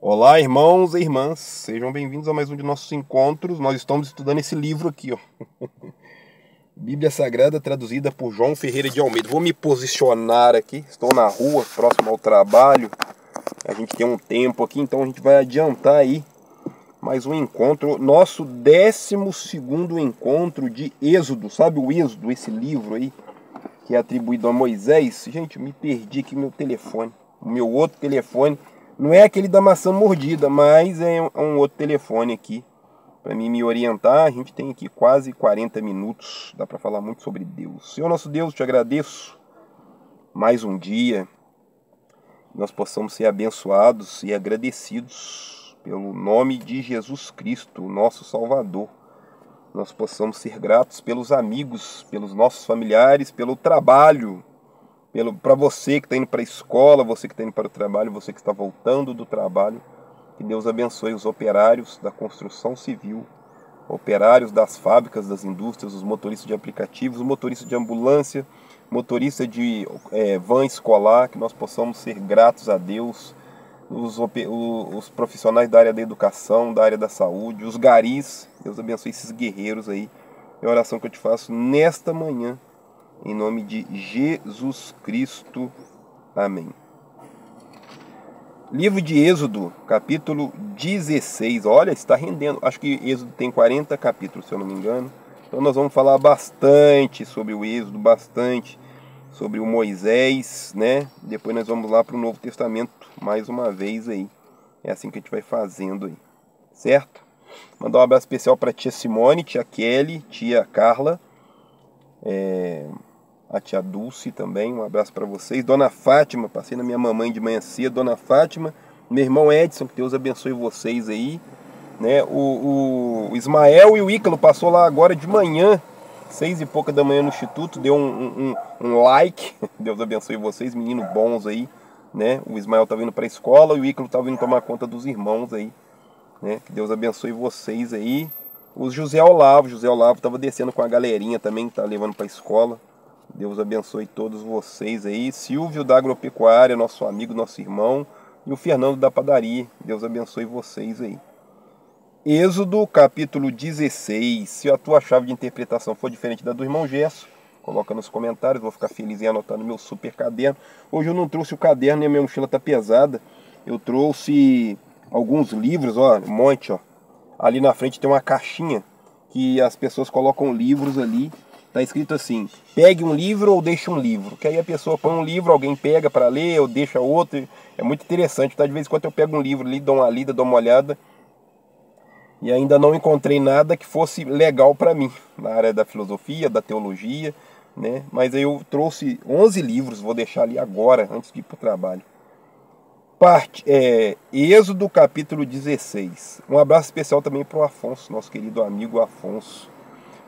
Olá, irmãos e irmãs, sejam bem-vindos a mais um de nossos encontros. Nós estamos estudando esse livro aqui, ó. Bíblia Sagrada, traduzida por João Ferreira de Almeida. Vou me posicionar aqui, estou na rua, próximo ao trabalho. A gente tem um tempo aqui, então a gente vai adiantar aí mais um encontro. Nosso 12º encontro de Êxodo. Sabe o Êxodo, esse livro aí, que é atribuído a Moisés? Gente, eu me perdi aqui meu telefone. O meu outro telefone. Não é aquele da maçã mordida, mas é um outro telefone aqui para mim me orientar. A gente tem aqui quase 40 minutos, dá para falar muito sobre Deus. Senhor nosso Deus, te agradeço mais um dia, que nós possamos ser abençoados e agradecidos pelo nome de Jesus Cristo, nosso Salvador. Nós possamos ser gratos pelos amigos, pelos nossos familiares, pelo trabalho, para você que está indo para a escola, você que está indo para o trabalho, você que está voltando do trabalho. Que Deus abençoe os operários da construção civil, operários das fábricas, das indústrias, os motoristas de aplicativos, os motoristas de ambulância, motorista de van escolar, que nós possamos ser gratos a Deus, os profissionais da área da educação, da área da saúde, os garis. Deus abençoe esses guerreiros aí. É a oração que eu te faço nesta manhã, em nome de Jesus Cristo. Amém. Livro de Êxodo, capítulo 16. Olha, está rendendo. Acho que Êxodo tem 40 capítulos, se eu não me engano. Então nós vamos falar bastante sobre o Êxodo, bastante sobre o Moisés, né? Depois nós vamos lá para o Novo Testamento, mais uma vez aí. É assim que a gente vai fazendo aí, certo? Mandar um abraço especial para tia Simone, tia Kelly, tia Carla, a tia Dulce também, um abraço para vocês. Dona Fátima, passei na minha mamãe de manhã cedo. Dona Fátima, meu irmão Edson, que Deus abençoe vocês aí, né? O Ismael e o Ícaro passou lá agora de manhã, 6 e pouca da manhã no Instituto, deu um like. Deus abençoe vocês, meninos bons aí, né? O Ismael tá vindo para a escola e o Ícaro tá vindo tomar conta dos irmãos aí, né? Que Deus abençoe vocês aí. O José Olavo tava descendo com a galerinha também, que tá levando para a escola. Deus abençoe todos vocês aí. Silvio da Agropecuária, nosso amigo, nosso irmão. E o Fernando da Padaria. Deus abençoe vocês aí. Êxodo, capítulo 16. Se a tua chave de interpretação for diferente da do irmão Gesso, coloca nos comentários. Vou ficar feliz em anotar no meu super caderno. Hoje eu não trouxe o caderno e a minha mochila tá pesada. Eu trouxe alguns livros, ó, um monte, ó. Ali na frente tem uma caixinha que as pessoas colocam livros ali. Tá escrito assim: pegue um livro ou deixe um livro. Que aí a pessoa põe um livro, alguém pega para ler ou deixa outro. É muito interessante, tá? De vez em quando eu pego um livro ali, dou uma lida, dou uma olhada. E ainda não encontrei nada que fosse legal para mim na área da filosofia, da teologia, né? Mas aí eu trouxe 11 livros, vou deixar ali agora, antes de ir para o trabalho. Êxodo capítulo 16. Um abraço especial também para o Afonso, nosso querido amigo Afonso.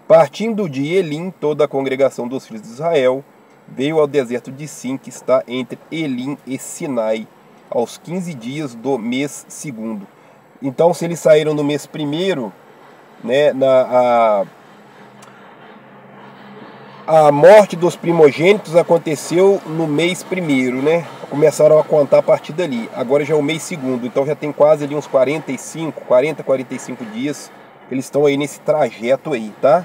Partindo de Elim, toda a congregação dos filhos de Israel veio ao deserto de Sim, que está entre Elim e Sinai, aos 15 dias do mês segundo. Então, se eles saíram no mês primeiro, né, a morte dos primogênitos aconteceu no mês primeiro, né? Começaram a contar a partir dali. Agora já é o mês segundo, então já tem quase ali uns 45 dias. Eles estão aí nesse trajeto aí, tá?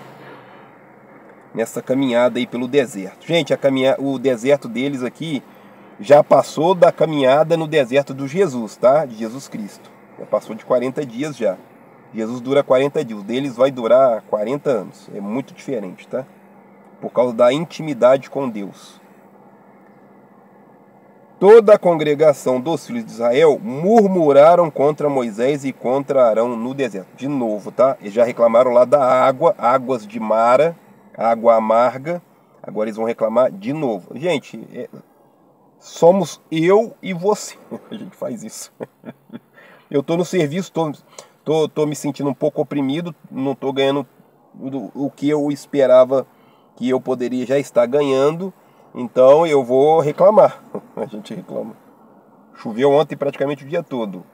Nessa caminhada aí pelo deserto. Gente, o deserto deles aqui já passou da caminhada no deserto do Jesus, tá? De Jesus Cristo. Já passou de 40 dias já. Jesus dura 40 dias, o deles vai durar 40 anos. É muito diferente, tá? Por causa da intimidade com Deus. Toda a congregação dos filhos de Israel murmuraram contra Moisés e contra Arão no deserto. De novo, tá? Eles já reclamaram lá da água, águas de Mara, água amarga. Agora eles vão reclamar de novo. Gente, somos eu e você. A gente faz isso. Eu tô no serviço, tô me sentindo um pouco oprimido, não tô ganhando o que eu esperava que eu poderia já estar ganhando, então eu vou reclamar. A gente reclama. Choveu ontem praticamente o dia todo.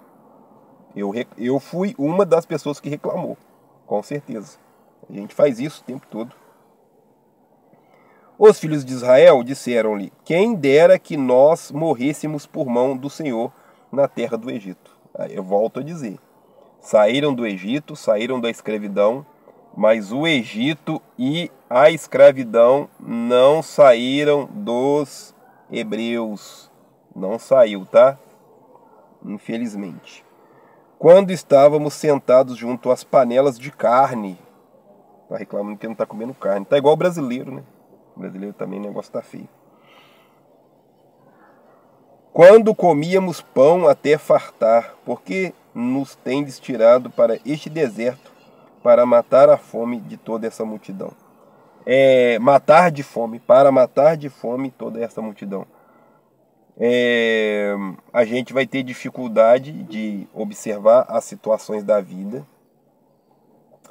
Eu fui uma das pessoas que reclamou, com certeza. A gente faz isso o tempo todo. Os filhos de Israel disseram-lhe: quem dera que nós morrêssemos por mão do Senhor na terra do Egito. Aí eu volto a dizer, saíram do Egito, saíram da escravidão, mas o Egito e a escravidão não saíram dos hebreus. Não saiu, tá? Infelizmente. Quando estávamos sentados junto às panelas de carne, tá reclamando que não tá comendo carne. Tá igual o brasileiro, né? O brasileiro também o negócio tá feio. Quando comíamos pão até fartar, porque nos tendes tirado para este deserto para matar a fome de toda essa multidão. Matar de fome, para matar de fome toda essa multidão. A gente vai ter dificuldade de observar as situações da vida.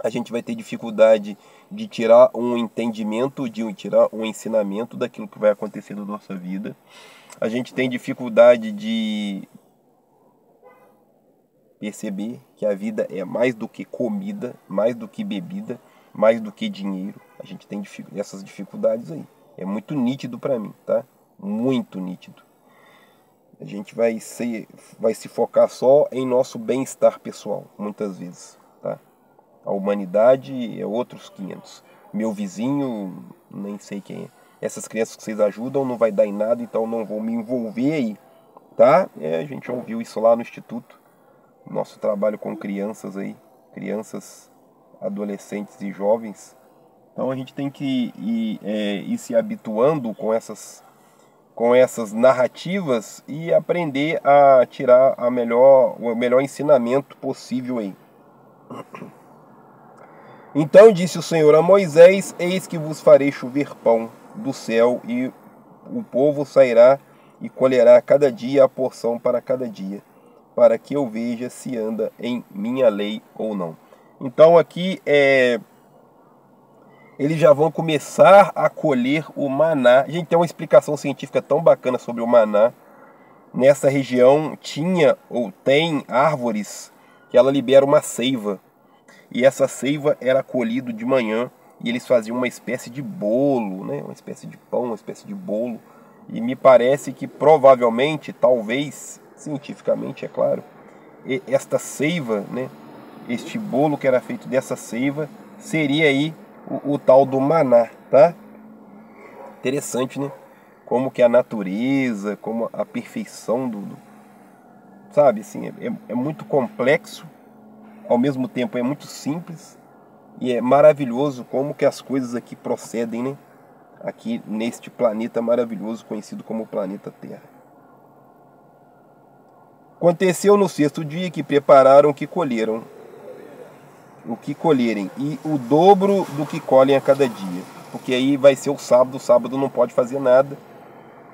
A gente vai ter dificuldade de tirar um entendimento, de tirar um ensinamento daquilo que vai acontecer na nossa vida. A gente tem dificuldade de perceber que a vida é mais do que comida, mais do que bebida, mais do que dinheiro. A gente tem essas dificuldades aí. É muito nítido para mim, tá? Muito nítido. A gente vai se focar só em nosso bem-estar pessoal, muitas vezes, tá? A humanidade é outros 500. Meu vizinho, nem sei quem é. Essas crianças que vocês ajudam não vai dar em nada, então não vou me envolver aí, tá? A gente ouviu isso lá no Instituto. Nosso trabalho com crianças aí, crianças, adolescentes e jovens. Então a gente tem que ir se habituando com essas narrativas e aprender a tirar o melhor ensinamento possível aí. Então disse o Senhor a Moisés: eis que vos farei chover pão do céu, e o povo sairá e colherá cada dia a porção para cada dia, para que eu veja se anda em minha lei ou não. Então aqui eles já vão começar a colher o maná. A gente tem uma explicação científica tão bacana sobre o maná. Nessa região tinha ou tem árvores que ela libera uma seiva. E essa seiva era colhida de manhã e eles faziam uma espécie de bolo, né? Uma espécie de pão, uma espécie de bolo. E me parece que provavelmente, talvez, cientificamente, é claro, esta seiva, né? Este bolo que era feito dessa seiva seria aí o tal do maná, tá? Interessante, né? Como que a natureza, como a perfeição sabe, assim, é muito complexo, ao mesmo tempo é muito simples e é maravilhoso como que as coisas aqui procedem, né? Aqui neste planeta maravilhoso conhecido como planeta Terra. Aconteceu no 6º dia que prepararam o que colherem, e o dobro do que colhem a cada dia, porque aí vai ser o sábado não pode fazer nada,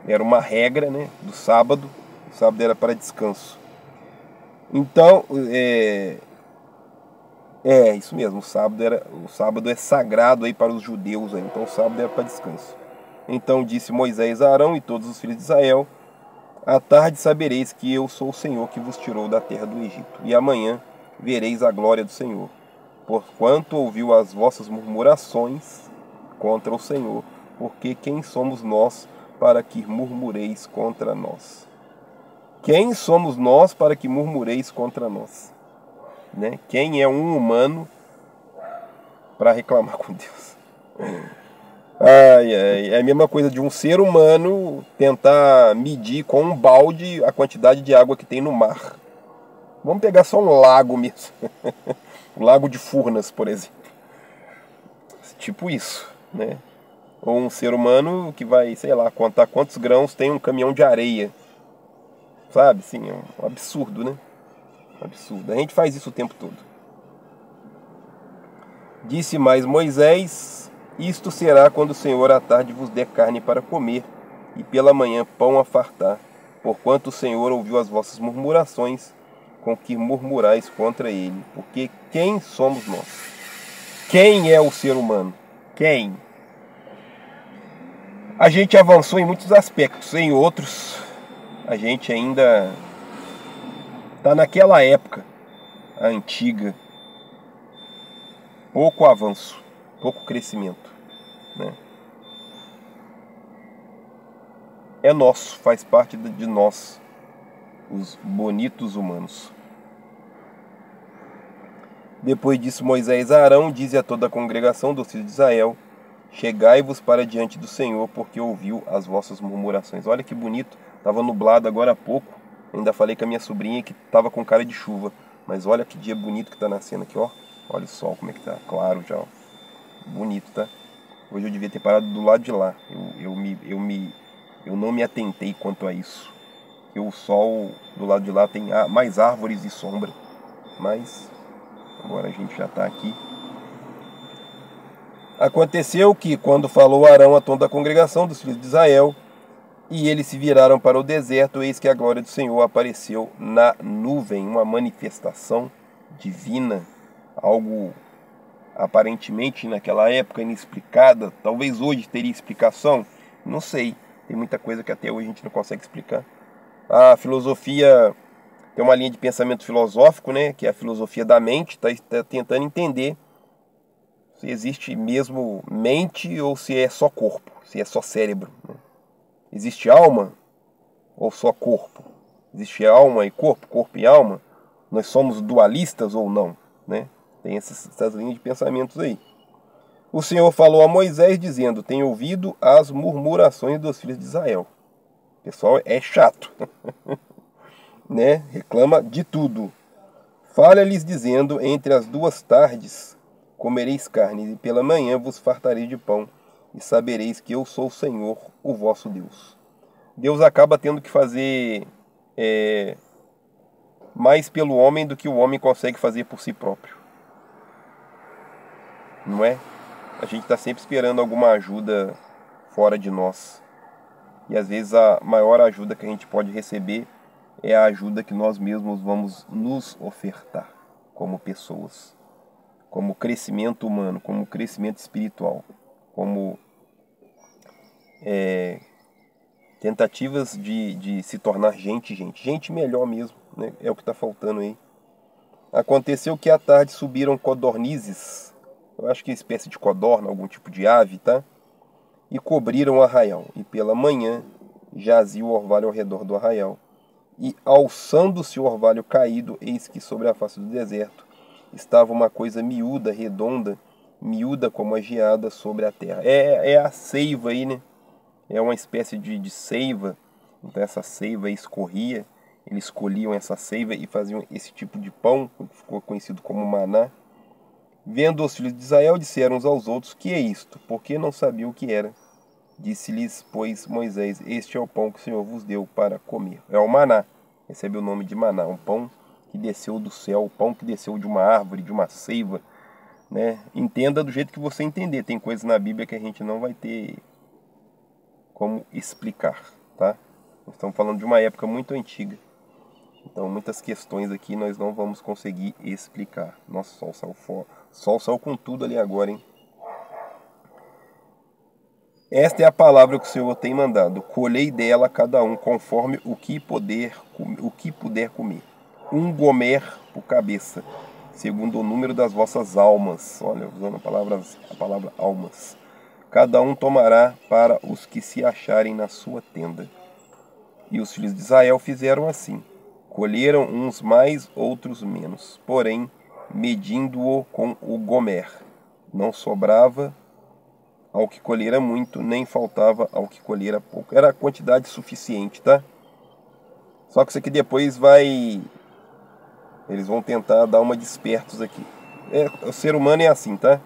era uma regra, né, do sábado, o sábado era para descanso. Então, isso mesmo, o sábado é sagrado aí para os judeus, aí, então o sábado era para descanso. Então disse Moisés a Arão e todos os filhos de Israel: à tarde sabereis que eu sou o Senhor que vos tirou da terra do Egito, e amanhã vereis a glória do Senhor, porquanto ouviu as vossas murmurações contra o Senhor, porque quem somos nós para que murmureis contra nós? Quem somos nós para que murmureis contra nós? Né? Quem é um humano para reclamar com Deus? É a mesma coisa de um ser humano tentar medir com um balde a quantidade de água que tem no mar. Vamos pegar só um lago mesmo. O lago de Furnas, por exemplo. Tipo isso, né? Ou um ser humano que vai, sei lá, contar quantos grãos tem um caminhão de areia. Sabe? Sim, é um absurdo, né? Absurdo. A gente faz isso o tempo todo. Disse mais Moisés: isto será quando o Senhor à tarde vos der carne para comer, e pela manhã pão a fartar, porquanto o Senhor ouviu as vossas murmurações, com que murmurais contra ele. Porque quem somos nós? Quem é o ser humano? Quem? A gente avançou em muitos aspectos, em outros a gente ainda está naquela época antiga. Pouco avanço, pouco crescimento, né? É nosso, faz parte de nós, os bonitos humanos. Depois disso, Moisés a Arão diz a toda a congregação dos filhos de Israel: chegai-vos para diante do Senhor, porque ouviu as vossas murmurações. Olha que bonito, estava nublado agora há pouco. Ainda falei com a minha sobrinha que estava com cara de chuva. Mas olha que dia bonito que está nascendo aqui, ó. Olha o sol como é que tá, claro já, ó. Bonito, tá? Hoje eu devia ter parado do lado de lá. Eu não me atentei quanto a isso. Porque o sol do lado de lá tem mais árvores e sombra. Mas agora a gente já está aqui. Aconteceu que, quando falou Arão a toda a congregação dos filhos de Israel, e eles se viraram para o deserto, eis que a glória do Senhor apareceu na nuvem, uma manifestação divina, algo aparentemente naquela época inexplicada, talvez hoje teria explicação, não sei, tem muita coisa que até hoje a gente não consegue explicar. A filosofia tem uma linha de pensamento filosófico, né, que é a filosofia da mente, está tentando entender se existe mesmo mente ou se é só corpo, se é só cérebro, né? Existe alma ou só corpo? Existe alma e corpo, corpo e alma? Nós somos dualistas ou não, né? Tem essas linhas de pensamentos aí. O Senhor falou a Moisés dizendo: tenho ouvido as murmurações dos filhos de Israel. O pessoal é chato, né? Reclama de tudo. Fala-lhes dizendo: entre as 2 tardes comereis carne, e pela manhã vos fartarei de pão, e sabereis que eu sou o Senhor, o vosso Deus. Deus acaba tendo que fazer mais pelo homem do que o homem consegue fazer por si próprio. Não é? A gente está sempre esperando alguma ajuda fora de nós. E às vezes a maior ajuda que a gente pode receber é a ajuda que nós mesmos vamos nos ofertar como pessoas, como crescimento humano, como crescimento espiritual, como tentativas de se tornar gente melhor mesmo, né? É o que está faltando aí. Aconteceu que à tarde subiram codornizes, eu acho que é espécie de codorna, algum tipo de ave, tá? E cobriram o arraial, e pela manhã jazia o orvalho ao redor do arraial. E alçando-se o orvalho caído, eis que sobre a face do deserto estava uma coisa miúda, redonda, miúda como a geada sobre a terra. É a seiva aí, né? É uma espécie de seiva. Então essa seiva escorria, eles colhiam essa seiva e faziam esse tipo de pão, que ficou conhecido como maná. Vendo os filhos de Israel, disseram uns aos outros: que é isto? Porque não sabiam o que era. Disse-lhes, pois, Moisés: este é o pão que o Senhor vos deu para comer. É o maná, recebe o nome de maná, um pão que desceu do céu, o pão que desceu de uma árvore, de uma seiva, né? Entenda do jeito que você entender. Tem coisas na Bíblia que a gente não vai ter como explicar, tá? Nós estamos falando de uma época muito antiga. Então, muitas questões aqui nós não vamos conseguir explicar. Nossa, sol saiu com tudo ali agora, hein? Esta é a palavra que o Senhor tem mandado. Colhei dela cada um conforme o que puder comer. Um gomer por cabeça, segundo o número das vossas almas. Olha, usando a palavra almas. Cada um tomará para os que se acharem na sua tenda. E os filhos de Israel fizeram assim. Colheram uns mais, outros menos. Porém, medindo-o com o gomer, não sobrava ao que colhera muito, nem faltava ao que colhera pouco. Era a quantidade suficiente, tá? Só que isso aqui depois eles vão tentar dar uma despertos aqui. O ser humano é assim, tá?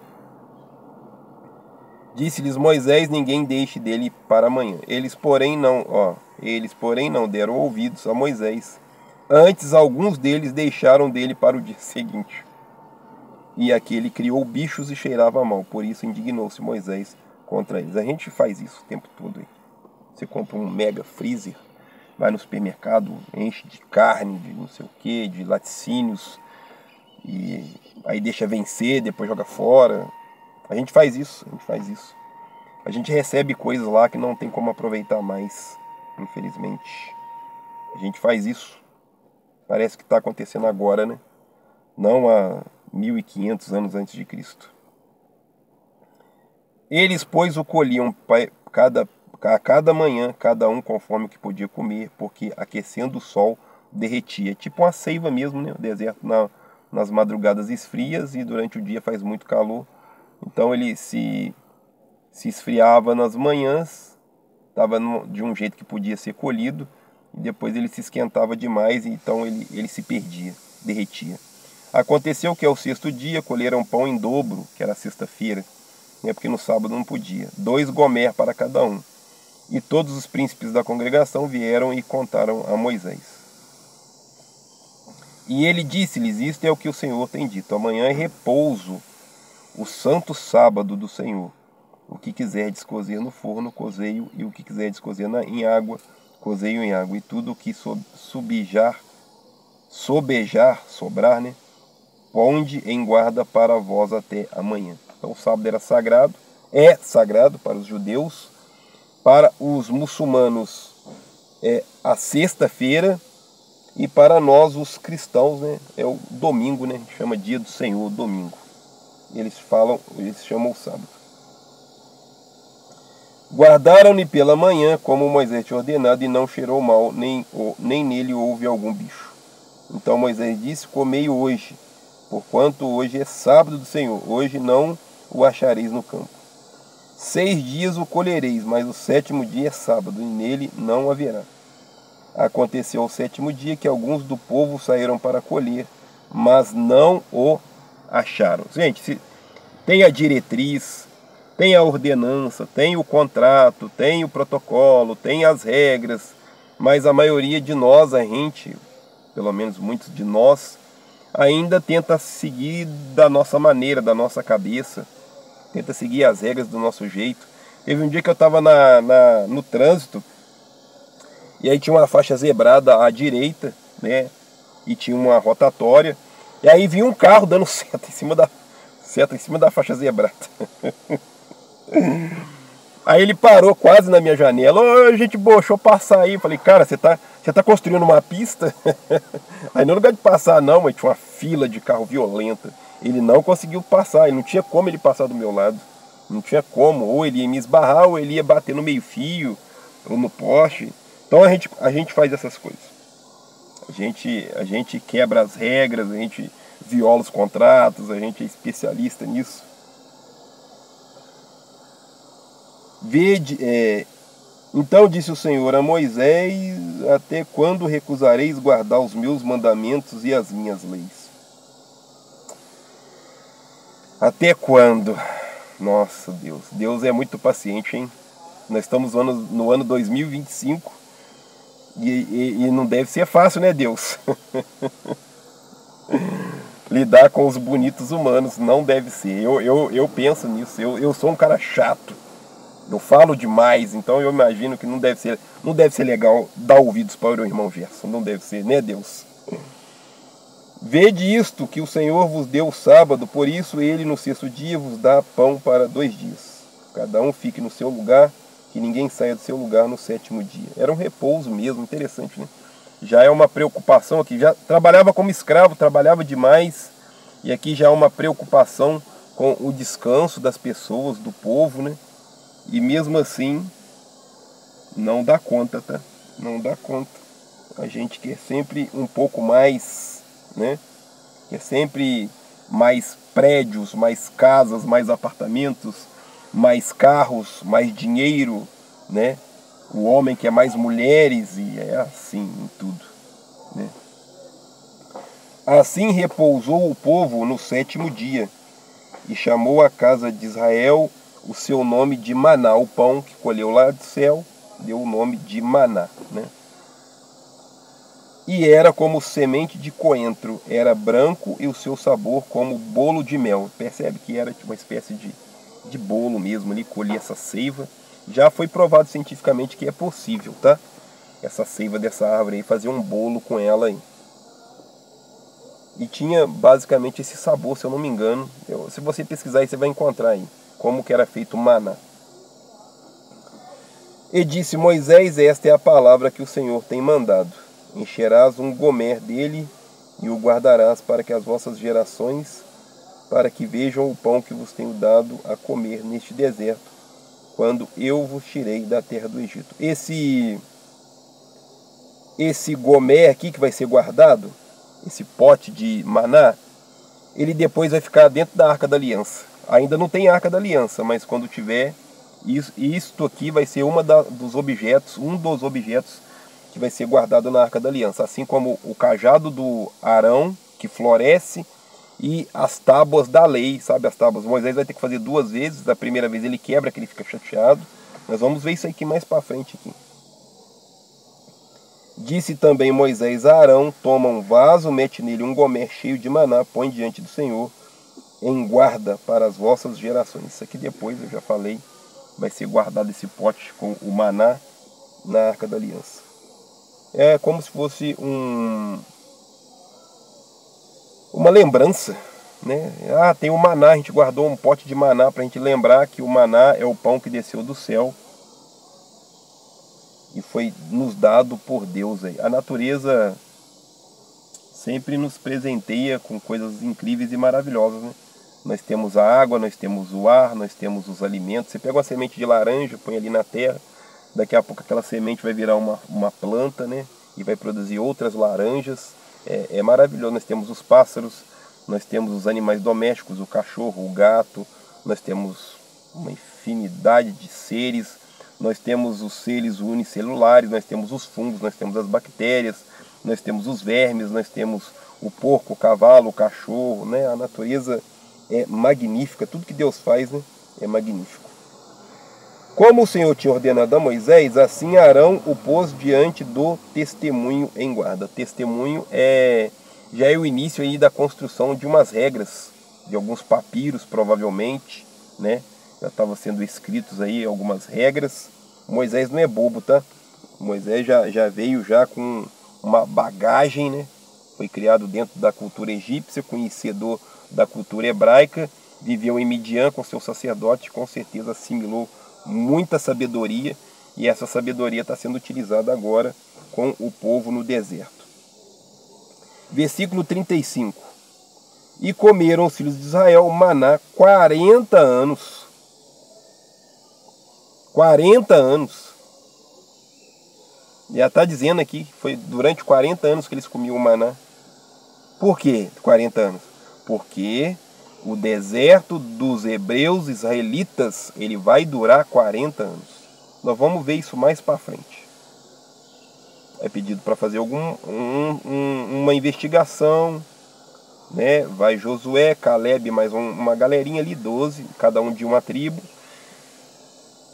Disse-lhes Moisés: ninguém deixe dele para amanhã. Eles, porém, não deram ouvidos a Moisés. Antes, alguns deles deixaram dele para o dia seguinte. E aquele criou bichos e cheirava mal. Por isso indignou-se Moisés contra eles. A gente faz isso o tempo todo. Hein? Você compra um mega freezer, vai no supermercado, enche de carne, de não sei o que, de laticínios, e aí deixa vencer, depois joga fora. A gente faz isso. A gente recebe coisas lá que não tem como aproveitar mais, infelizmente. A gente faz isso. Parece que está acontecendo agora, né? Não há 1500 anos antes de Cristo. Eles, pois, o colhiam a cada manhã, cada um conforme o que podia comer, porque aquecendo o sol derretia. Tipo uma seiva mesmo, né? O deserto nas madrugadas esfrias e durante o dia faz muito calor. Então ele se esfriava nas manhãs, estava de um jeito que podia ser colhido, e depois ele se esquentava demais, e então ele se perdia, derretia. Aconteceu que ao sexto dia colheram pão em dobro, que era sexta-feira, né, porque no sábado não podia, 2 gomer para cada um. E todos os príncipes da congregação vieram e contaram a Moisés. E ele disse-lhes: isto é o que o Senhor tem dito, amanhã é repouso, o santo sábado do Senhor. O que quiserdes cozer no forno, cozeio, e o que quiserdes cozer em água, cozeio em água. E tudo o que sobrar, né, ponde em guarda para vós até amanhã. Então o sábado era sagrado, é sagrado para os judeus, para os muçulmanos é a sexta-feira, e para nós os cristãos, né, é o domingo, né, chama dia do Senhor, domingo. Eles chamam o sábado. Guardaram-lhe pela manhã, como Moisés tinha ordenado, e não cheirou mal, nem nele houve algum bicho. Então Moisés disse: comei hoje, porquanto hoje é sábado do Senhor, hoje não o achareis no campo. 6 dias o colhereis, mas o 7º dia é sábado, e nele não haverá. Aconteceu ao 7º dia que alguns do povo saíram para colher, mas não o acharam. Gente, tem a diretriz, tem a ordenança, tem o contrato, tem o protocolo, tem as regras, mas a maioria de nós, pelo menos muitos de nós, ainda tenta seguir da nossa maneira, da nossa cabeça, tenta seguir as regras do nosso jeito. Teve um dia que eu estava no trânsito, e aí tinha uma faixa zebrada à direita, né, e tinha uma rotatória, e aí vinha um carro dando seta em cima da faixa zebrada. Aí ele parou quase na minha janela. Ô, gente boa, deixa eu passar aí. Eu falei: cara, você tá construindo uma pista? Aí no lugar de passar não, mas tinha uma fila de carro violenta. Ele não conseguiu passar, ele não tinha como ele passar do meu lado. Não tinha como, ou ele ia me esbarrar, ou ele ia bater no meio fio, ou no poste. Então a gente faz essas coisas. A gente quebra as regras, a gente viola os contratos, a gente é especialista nisso. Então disse o Senhor a Moisés: até quando recusareis guardar os meus mandamentos e as minhas leis? Até quando? Nossa, Deus é muito paciente, hein? Nós estamos no ano 2025 e não deve ser fácil, né, Deus? Lidar com os bonitos humanos não deve ser. Eu penso nisso, eu sou um cara chato. Eu falo demais, então eu imagino que não deve ser legal dar ouvidos para o irmão Gerson. Não deve ser, né, Deus? Vede isto, que o Senhor vos deu o sábado, por isso ele no 6º dia vos dá pão para 2 dias. Cada um fique no seu lugar, que ninguém saia do seu lugar no 7º dia. Era um repouso mesmo, interessante, né? Já é uma preocupação aqui, já trabalhava como escravo, trabalhava demais, e aqui já é uma preocupação com o descanso das pessoas, do povo, né? E mesmo assim, não dá conta, tá? Não dá conta. A gente quer sempre um pouco mais, né? Quer sempre mais prédios, mais casas, mais apartamentos, mais carros, mais dinheiro, né? O homem quer mais mulheres, e é assim em tudo, né? Assim repousou o povo no 7º dia, e chamou a casa de Israel o seu nome de maná. O pão que colheu lá do céu deu o nome de maná, né? E era como semente de coentro, era branco e o seu sabor como bolo de mel. Percebe que era uma espécie de bolo mesmo, ali colher essa seiva. Já foi provado cientificamente que é possível, tá? Essa seiva dessa árvore aí, fazer um bolo com ela aí. E tinha basicamente esse sabor, se eu não me engano. Se você pesquisar aí, você vai encontrar aí como que era feito o maná. E disse Moisés: esta é a palavra que o Senhor tem mandado. Encherás um gomer dele e o guardarás para que as vossas gerações, para que vejam o pão que vos tenho dado a comer neste deserto, quando eu vos tirei da terra do Egito. Esse gomer aqui que vai ser guardado, esse pote de maná, ele depois vai ficar dentro da Arca da Aliança. Ainda não tem Arca da Aliança, mas quando tiver, isto aqui vai ser um dos objetos que vai ser guardado na Arca da Aliança. Assim como o cajado do Arão, que floresce, e as tábuas da lei, sabe, as tábuas. Moisés vai ter que fazer 2 vezes, da primeira vez ele quebra, que ele fica chateado. Nós vamos ver isso aqui mais para frente aqui. Disse também Moisés a Arão: toma um vaso, mete nele um gomer cheio de maná, põe diante do Senhor, em guarda para as vossas gerações. Isso aqui depois, eu já falei, vai ser guardado esse pote com o maná na Arca da Aliança. É como se fosse uma lembrança, né? Ah, tem o maná, a gente guardou um pote de maná para a gente lembrar que o maná é o pão que desceu do céu e foi nos dado por Deus. Aí. A natureza sempre nos presenteia com coisas incríveis e maravilhosas, né? Nós temos a água, nós temos o ar, nós temos os alimentos. Você pega uma semente de laranja, põe ali na terra, daqui a pouco aquela semente vai virar uma planta, né? E vai produzir outras laranjas. É maravilhoso. Nós temos os pássaros, nós temos os animais domésticos, o cachorro, o gato, nós temos uma infinidade de seres. Nós temos os seres unicelulares, nós temos os fungos, nós temos as bactérias, nós temos os vermes, nós temos o porco, o cavalo, o cachorro, né? A natureza é magnífica, tudo que Deus faz, né, é magnífico. Como o Senhor tinha ordenado a Moisés, assim Arão o pôs diante do testemunho em guarda. Testemunho já é o início aí da construção de umas regras, de alguns papiros provavelmente, né? Já estavam sendo escritos aí algumas regras. Moisés não é bobo, tá? Moisés já veio já com uma bagagem, né? Foi criado dentro da cultura egípcia, conhecedor da cultura hebraica, viveu em Midian com seu sacerdote, com certeza assimilou muita sabedoria, e essa sabedoria está sendo utilizada agora com o povo no deserto. Versículo 35. E comeram os filhos de Israel maná 40 anos. 40 anos. Já está dizendo aqui que foi durante 40 anos que eles comiam o maná. Por que 40 anos? Porque o deserto dos hebreus israelitas, ele vai durar 40 anos. Nós vamos ver isso mais para frente. É pedido para fazer uma investigação, né? Vai Josué, Caleb, mais uma galerinha ali, 12, cada um de uma tribo.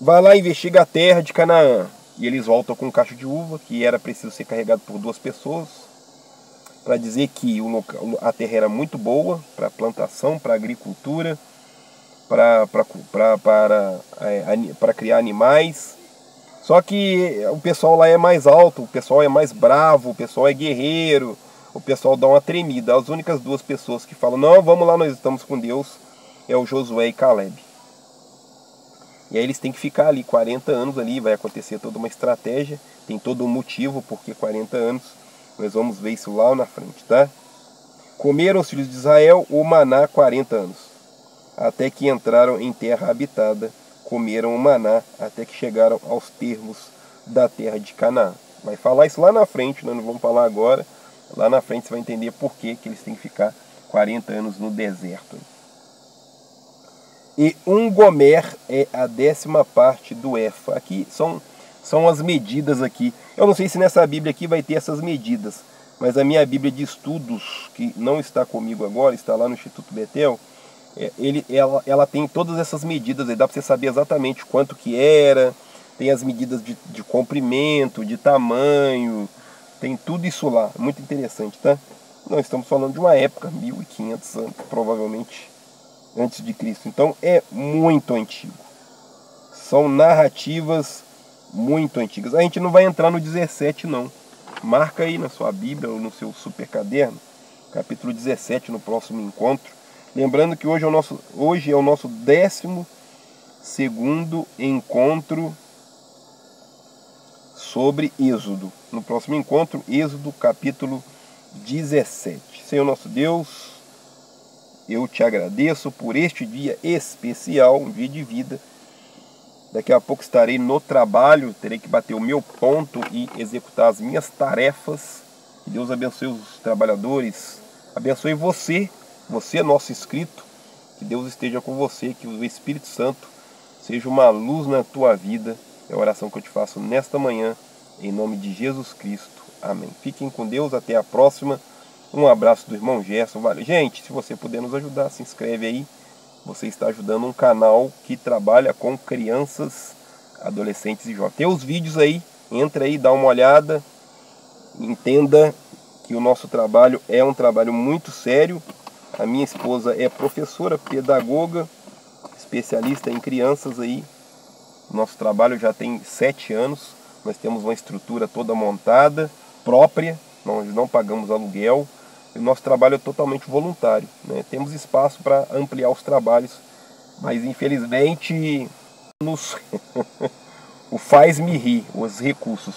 Vai lá e investiga a terra de Canaã. E eles voltam com um cacho de uva, que era preciso ser carregado por 2 pessoas, para dizer que a terra era muito boa para plantação, para agricultura, para criar animais. Só que o pessoal lá é mais alto, o pessoal é mais bravo, o pessoal é guerreiro, o pessoal dá uma tremida. As únicas 2 pessoas que falam, não, vamos lá, nós estamos com Deus, é o Josué e Caleb. E aí eles têm que ficar ali 40 anos ali, vai acontecer toda uma estratégia, tem todo um motivo porque 40 anos. Nós vamos ver isso lá na frente, tá? Comeram os filhos de Israel o maná 40 anos, até que entraram em terra habitada, comeram o maná, até que chegaram aos termos da terra de Canaã. Vai falar isso lá na frente, nós não vamos falar agora. Lá na frente você vai entender por que eles têm que ficar 40 anos no deserto. E um gomer é a 10ª parte do efa. Aqui são as medidas aqui. Eu não sei se nessa Bíblia aqui vai ter essas medidas, mas a minha Bíblia de estudos, que não está comigo agora, está lá no Instituto Betel, ela tem todas essas medidas, aí dá para você saber exatamente quanto que era, tem as medidas de comprimento, de tamanho, tem tudo isso lá, muito interessante, tá? Nós estamos falando de uma época, 1500 anos, provavelmente antes de Cristo, então é muito antigo. São narrativas muito antigas. A gente não vai entrar no 17 não. Marca aí na sua Bíblia ou no seu super caderno, capítulo 17 no próximo encontro. Lembrando que hoje é o nosso 12º encontro sobre Êxodo. No próximo encontro, Êxodo capítulo 17. Senhor nosso Deus, eu te agradeço por este dia especial, um dia de vida. Daqui a pouco estarei no trabalho, terei que bater o meu ponto e executar as minhas tarefas. Que Deus abençoe os trabalhadores, abençoe você Você, nosso inscrito, que Deus esteja com você, que o Espírito Santo seja uma luz na tua vida. É a oração que eu te faço nesta manhã, em nome de Jesus Cristo. Amém. Fiquem com Deus, até a próxima. Um abraço do irmão Gerson. Valeu. Gente, se você puder nos ajudar, se inscreve aí. Você está ajudando um canal que trabalha com crianças, adolescentes e jovens. Tem os vídeos aí, entra aí, dá uma olhada. Entenda que o nosso trabalho é um trabalho muito sério. A minha esposa é professora, pedagoga, especialista em crianças aí. Nosso trabalho já tem 7 anos. Nós temos uma estrutura toda montada, própria. Nós não pagamos aluguel. E o nosso trabalho é totalmente voluntário, né? Temos espaço para ampliar os trabalhos, mas infelizmente o faz-me rir, os recursos.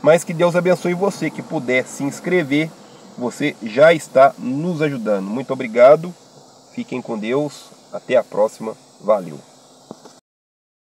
Mas que Deus abençoe você, que puder se inscrever, você já está nos ajudando. Muito obrigado, fiquem com Deus, até a próxima, valeu.